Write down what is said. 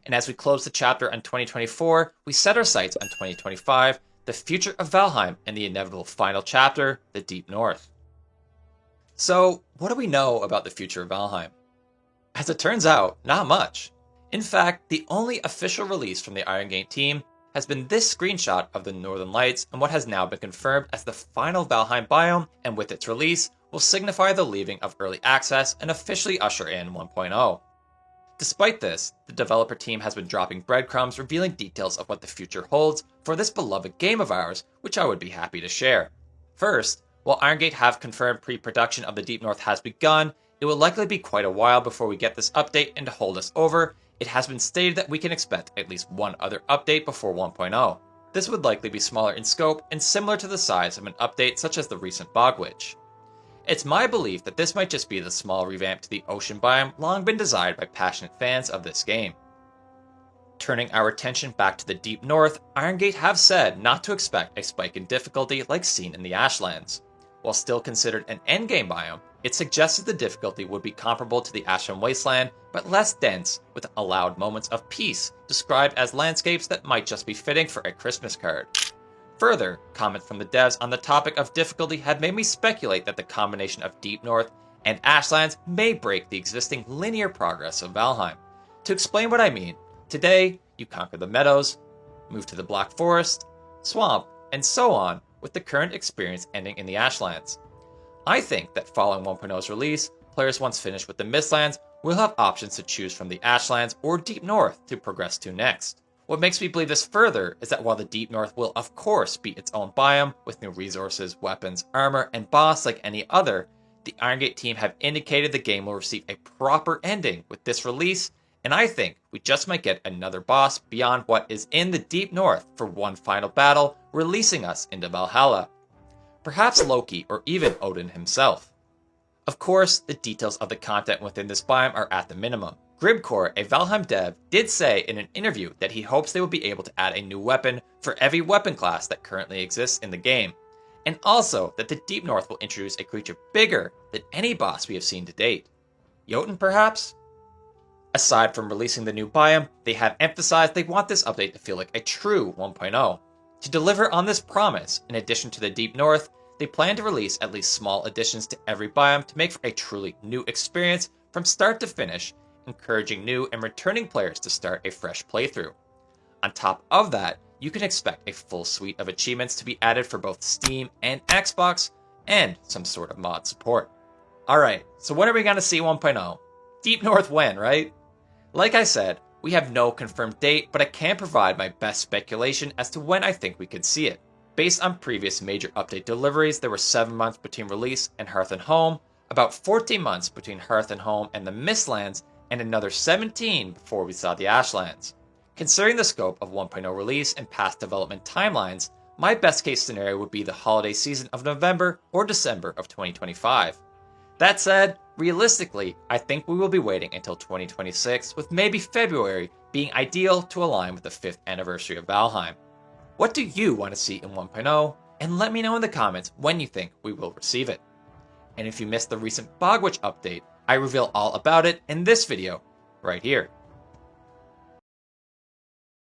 and as we close the chapter on 2024, we set our sights on 2025, the future of Valheim, and the inevitable final chapter, the Deep North. So, what do we know about the future of Valheim? As it turns out, not much. In fact, the only official release from the Iron Gate team has been this screenshot of the Northern Lights and what has now been confirmed as the final Valheim biome, and with its release, will signify the leaving of Early Access and officially usher in 1.0. Despite this, the developer team has been dropping breadcrumbs revealing details of what the future holds for this beloved game of ours, which I would be happy to share. First, while Iron Gate have confirmed pre-production of the Deep North has begun, it will likely be quite a while before we get this update, and to hold us over, it has been stated that we can expect at least one other update before 1.0. This would likely be smaller in scope and similar to the size of an update such as the recent Bog Witch. It's my belief that this might just be the small revamp to the ocean biome long been desired by passionate fans of this game. Turning our attention back to the Deep North, Iron Gate have said not to expect a spike in difficulty like seen in the Ashlands. While still considered an endgame biome, it suggested the difficulty would be comparable to the Ashram Wasteland, but less dense, with allowed moments of peace, described as landscapes that might just be fitting for a Christmas card. Further, comments from the devs on the topic of difficulty had made me speculate that the combination of Deep North and Ashlands may break the existing linear progress of Valheim. To explain what I mean, today, you conquer the meadows, move to the Black Forest, swamp, and so on, with the current experience ending in the Ashlands. I think that following 1.0's release, players once finished with the Mistlands will have options to choose from the Ashlands or Deep North to progress to next. What makes me believe this further is that while the Deep North will of course be its own biome, with new resources, weapons, armor, and boss like any other, the Iron Gate team have indicated the game will receive a proper ending with this release, and I think we just might get another boss beyond what is in the Deep North for one final battle, releasing us into Valhalla. Perhaps Loki or even Odin himself. Of course, the details of the content within this biome are at the minimum. Grimcore, a Valheim dev, did say in an interview that he hopes they will be able to add a new weapon for every weapon class that currently exists in the game, and also that the Deep North will introduce a creature bigger than any boss we have seen to date. Jotun, perhaps? Aside from releasing the new biome, they have emphasized they want this update to feel like a true 1.0. To deliver on this promise, in addition to the Deep North, they plan to release at least small additions to every biome to make for a truly new experience from start to finish, encouraging new and returning players to start a fresh playthrough. On top of that, you can expect a full suite of achievements to be added for both Steam and Xbox, and some sort of mod support. Alright, so when are we going to see 1.0? Deep North when, right? Like I said, we have no confirmed date, but I can provide my best speculation as to when I think we could see it. Based on previous major update deliveries, there were 7 months between release and Hearth and Home, about 14 months between Hearth and Home and the Mistlands, and another 17 before we saw the Ashlands. Considering the scope of 1.0 release and past development timelines, my best case scenario would be the holiday season of November or December of 2025. That said, realistically, I think we will be waiting until 2026, with maybe February being ideal to align with the 5th anniversary of Valheim. What do you want to see in 1.0? And let me know in the comments when you think we will receive it. And if you missed the recent Bog Witch update, I reveal all about it in this video, right here.